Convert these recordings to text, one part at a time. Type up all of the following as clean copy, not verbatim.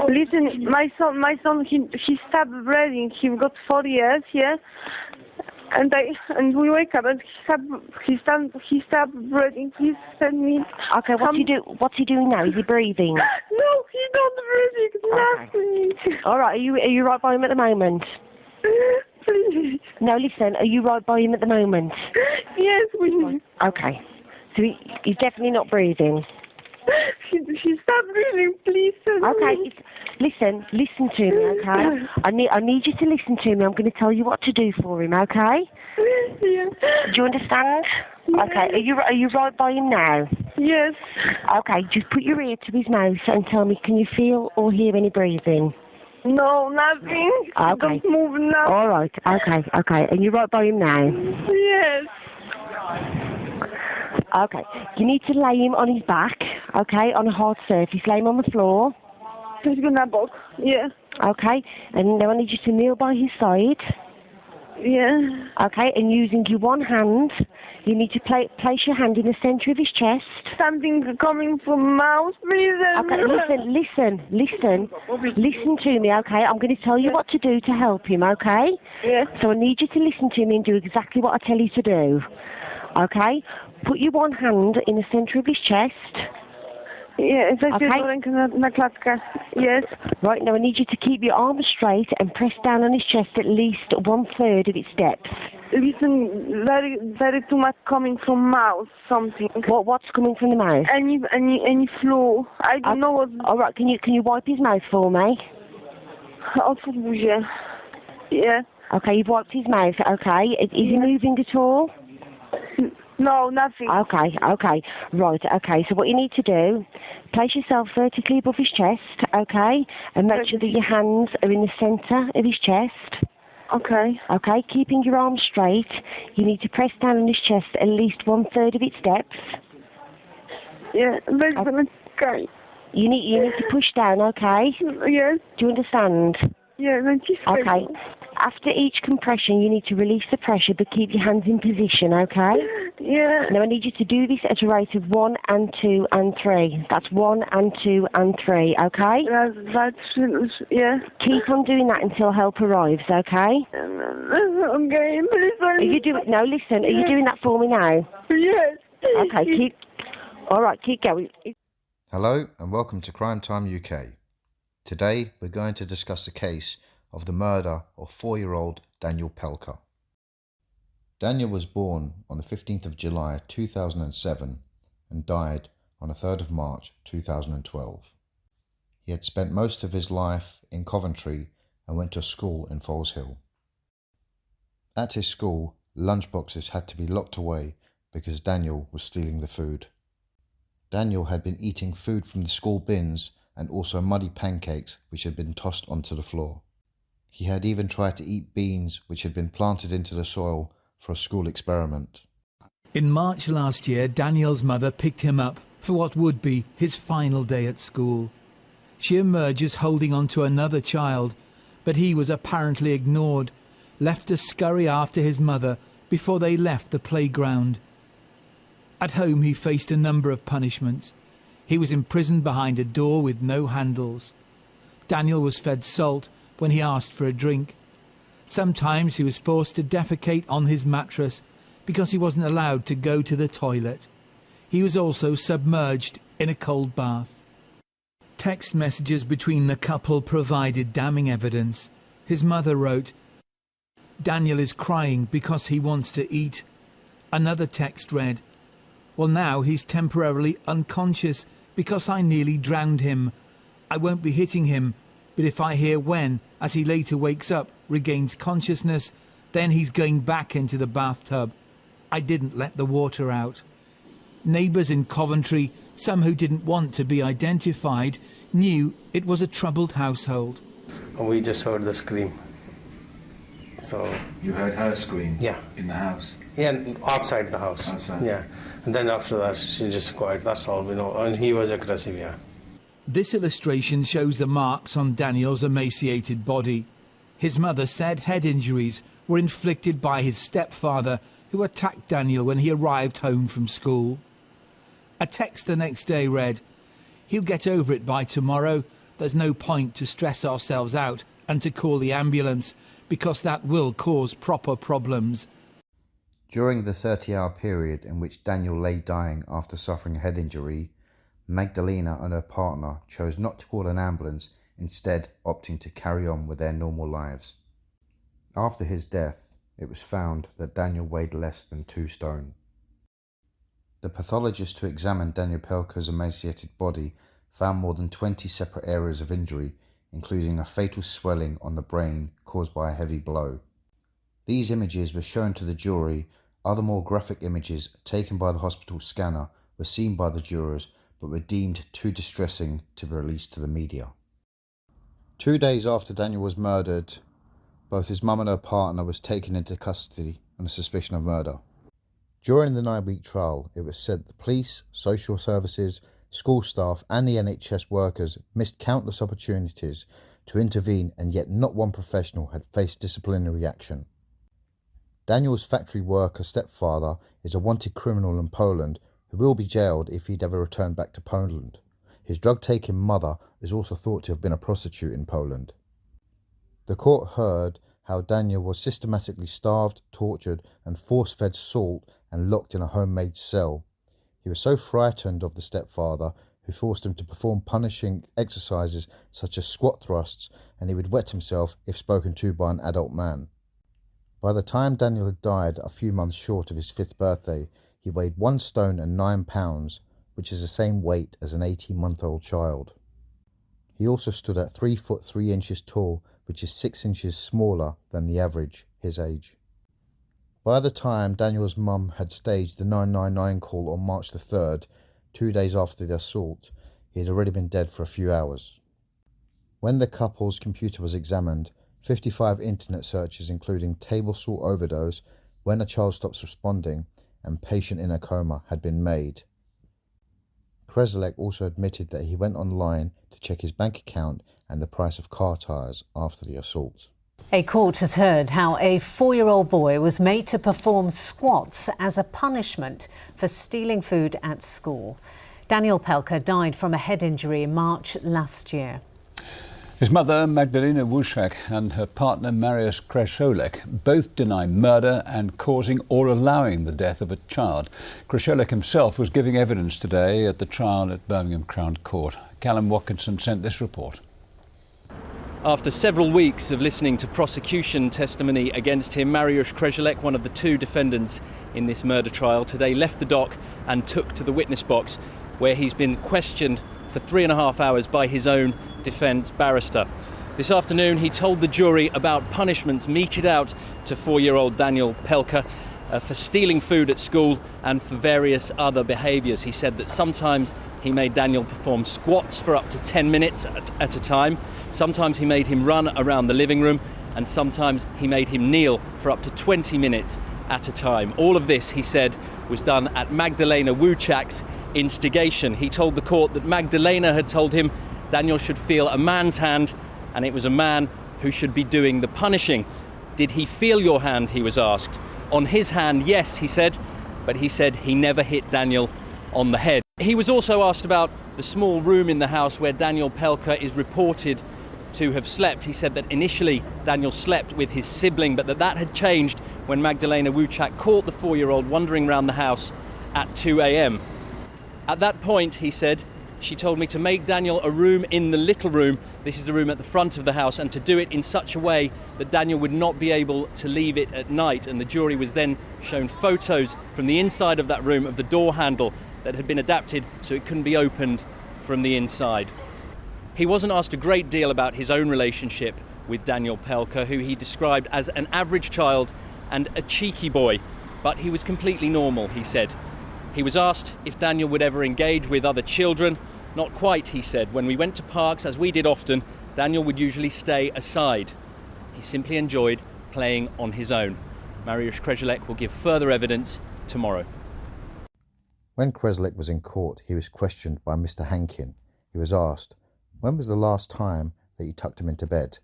Listen, my son, he stopped breathing. He got 4 years, yeah. And we wake up and he stopped breathing. Please send me. Okay, what's he doing now? Is he breathing? No, he not breathing. Nothing. All right. Are you right by him at the moment? Please. No, listen. Are you right by him at the moment? Yes, we. Okay. So he's definitely not breathing. She stopped breathing. Please send okay. me. Listen to me, okay? I need you to listen to me. I'm going to tell you what to do for him, okay? Yeah. Do you understand? Yes. Okay. Are you right by him now? Yes. Okay. Just put your ear to his mouth and tell me, can you feel or hear any breathing? No, nothing. Okay. Don't move now. All right. Okay. And you're right by him now? Yes. Okay. You need to lay him on his back, okay, on a hard surface. Lay him on the floor. He's gonna box. Yeah. Okay. And now I need you to kneel by his side. Yeah. Okay. And using your one hand, you need to place your hand in the centre of his chest. Something coming from mouth, please. Okay. Listen to me, okay? I'm going to tell you what to do to help him, okay? Yeah. So I need you to listen to me and do exactly what I tell you to do. Okay? Put your one hand in the centre of his chest. Yeah, Okay. Na klatkę. Yes. Right, now I need you to keep your arms straight and press down on his chest at least 1/3 of its depth. Listen, very too much coming from mouth, something. What's coming from the mouth? Any flu. I don't know what. All right, can you wipe his mouth for me? Otwórz buzię. Yeah. Okay, you've wiped his mouth, okay. Is he moving at all? No, nothing. Okay. Right, okay. So what you need to do, place yourself vertically above his chest, okay? And make sure that your hands are in the centre of his chest. Okay. Okay, keeping your arms straight, you need to press down on his chest at least 1/3 of its depth. Yeah, okay. You need to push down, okay? Yes. Do you understand? Yeah, okay. After each compression, you need to release the pressure, but keep your hands in position, okay? Yeah. Now I need you to do this at a rate of 1 and 2 and 3. That's 1 and 2 and 3, okay? Yeah. Keep on doing that until help arrives, okay? Okay, please. Are you doing that for me now? Yes. Okay, keep going. Hello and welcome to Crime Time UK. Today we're going to discuss the case of the murder of 4-year-old Daniel Pelka. Daniel was born on the 15th of July 2007 and died on the 3rd of March 2012. He had spent most of his life in Coventry and went to school in Falls Hill. At his school, lunchboxes had to be locked away because Daniel was stealing the food. Daniel had been eating food from the school bins and also muddy pancakes which had been tossed onto the floor. He had even tried to eat beans which had been planted into the soil for a school experiment. In March last year, Daniel's mother picked him up for what would be his final day at school. She emerges holding on to another child, but he was apparently ignored, left to scurry after his mother before they left the playground. At home he faced a number of punishments. He was imprisoned behind a door with no handles. Daniel was fed salt when he asked for a drink. Sometimes he was forced to defecate on his mattress because he wasn't allowed to go to the toilet. He was also submerged in a cold bath. Text messages between the couple provided damning evidence. His mother wrote, "Daniel is crying because he wants to eat." Another text read, "Well, now he's temporarily unconscious because I nearly drowned him. I won't be hitting him, but if I hear when, as he later wakes up, regains consciousness, then he's going back into the bathtub. I didn't let the water out." Neighbours in Coventry, some who didn't want to be identified, knew it was a troubled household. We just heard the scream. So You heard her scream? Yeah. In the house? Yeah, outside the house. Outside? Yeah. And then after that, she just quiet. That's all we know. And he was aggressive, yeah. This illustration shows the marks on Daniel's emaciated body. His mother said head injuries were inflicted by his stepfather, who attacked Daniel when he arrived home from school. A text the next day read, "He'll get over it by tomorrow. there's no point to stress ourselves out and to call the ambulance, because that will cause proper problems. During the 30-hour period in which Daniel lay dying after suffering a head injury, Magdalena and her partner chose not to call an ambulance, instead opting to carry on with their normal lives. After his death, it was found that Daniel weighed less than 2 stone. The pathologist who examined Daniel Pelka's emaciated body found more than 20 separate areas of injury, including a fatal swelling on the brain caused by a heavy blow. These images were shown to the jury. Other more graphic images taken by the hospital scanner were seen by the jurors, but were deemed too distressing to be released to the media. 2 days after Daniel was murdered, both his mum and her partner was taken into custody on a suspicion of murder. During the 9-week trial, it was said the police, social services, school staff and the NHS workers missed countless opportunities to intervene, and yet not one professional had faced disciplinary action. Daniel's factory worker stepfather is a wanted criminal in Poland who will be jailed if he'd ever return back to Poland. His drug-taking mother is also thought to have been a prostitute in Poland. The court heard how Daniel was systematically starved, tortured and force-fed salt and locked in a homemade cell. He was so frightened of the stepfather, who forced him to perform punishing exercises such as squat thrusts, and he would wet himself if spoken to by an adult man. By the time Daniel had died, a few months short of his 5th birthday, he weighed 1 stone and 9 pounds, which is the same weight as an 18-month-old child. He also stood at 3 foot 3 inches tall, which is 6 inches smaller than the average his age. By the time Daniel's mum had staged the 999 call on March the 3rd, 2 days after the assault, he had already been dead for a few hours. When the couple's computer was examined, 55 internet searches including table salt overdose, when a child stops responding, and patient in a coma had been made. Kreslek also admitted that he went online to check his bank account and the price of car tyres after the assault. A court has heard how a 4-year-old boy was made to perform squats as a punishment for stealing food at school. Daniel Pelka died from a head injury in March last year. His mother, Magdalena Wuczak, and her partner, Mariusz Kresolek, both deny murder and causing or allowing the death of a child. Kresolek himself was giving evidence today at the trial at Birmingham Crown Court. Callum Watkinson sent this report. After several weeks of listening to prosecution testimony against him, Mariusz Kresolek, one of the 2 defendants in this murder trial, today left the dock and took to the witness box, where he's been questioned for 3.5 hours by his own defence barrister. This afternoon he told the jury about punishments meted out to 4-year-old Daniel Pelka for stealing food at school and for various other behaviours. He said that sometimes he made Daniel perform squats for up to 10 minutes at a time, sometimes he made him run around the living room, and sometimes he made him kneel for up to 20 minutes at a time. All of this, he said, was done at Magdalena Wuczak's instigation. He told the court that Magdalena had told him Daniel should feel a man's hand, and it was a man who should be doing the punishing. Did he feel your hand, he was asked. On his hand, yes, he said, but he said he never hit Daniel on the head. He was also asked about the small room in the house where Daniel Pelka is reported to have slept. He said that initially Daniel slept with his sibling, but that had changed when Magdalena Wuczak caught the 4-year-old wandering around the house at 2 a.m. At that point, he said, she told me to make Daniel a room in the little room. This is a room at the front of the house, and to do it in such a way that Daniel would not be able to leave it at night. And the jury was then shown photos from the inside of that room of the door handle that had been adapted so it couldn't be opened from the inside. He wasn't asked a great deal about his own relationship with Daniel Pelka, who he described as an average child and a cheeky boy, but he was completely normal, he said. He was asked if Daniel would ever engage with other children. Not quite, he said. When we went to parks, as we did often, Daniel would usually stay aside. He simply enjoyed playing on his own. Mariusz Kresolek will give further evidence tomorrow. When Kresolek was in court, he was questioned by Mr. Hankin. He was asked, "When was the last time that you tucked him into bed?"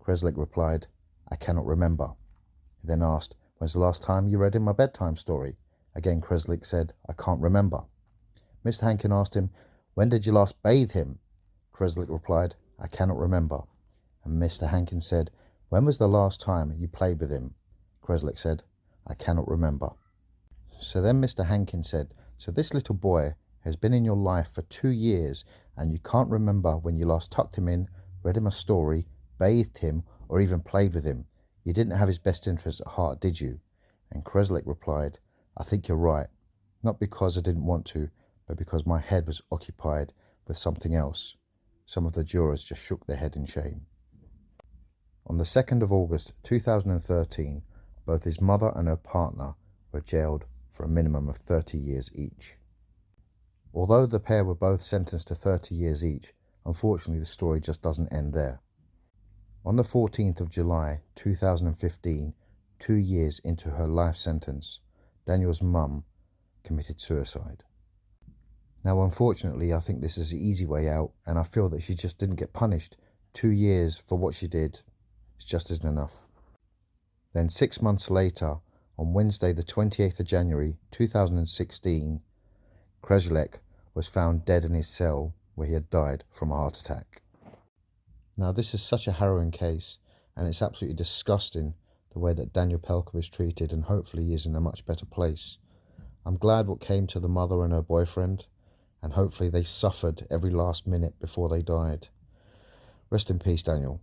Kresolek replied, "I cannot remember." He then asked, "When's the last time you read him a bedtime story?" Again, Kresolek said, "I can't remember." Mr. Hankin asked him, "When did you last bathe him?" Kreslek replied, "I cannot remember." And Mr. Hankin said, "When was the last time you played with him?" Kreslek said, "I cannot remember." So then Mr. Hankin said, "So this little boy has been in your life for 2 years and you can't remember when you last tucked him in, read him a story, bathed him, or even played with him. You didn't have his best interests at heart, did you?" And Kreslek replied, "I think you're right. Not because I didn't want to, but because my head was occupied with something else." Some of the jurors just shook their head in shame. On the 2nd of August 2013, both his mother and her partner were jailed for a minimum of 30 years each. Although the pair were both sentenced to 30 years each, unfortunately the story just doesn't end there. On the 14th of July 2015, 2 years into her life sentence, Daniel's mum committed suicide. Now unfortunately I think this is the easy way out, and I feel that she just didn't get punished. 2 years for what she did just isn't enough. Then 6 months later, on Wednesday the 28th of January 2016, Kreslek was found dead in his cell where he had died from a heart attack. Now this is such a harrowing case, and it's absolutely disgusting the way that Daniel Pelka was treated, and hopefully he is in a much better place. I'm glad what came to the mother and her boyfriend, and hopefully they suffered every last minute before they died. Rest in peace, Daniel.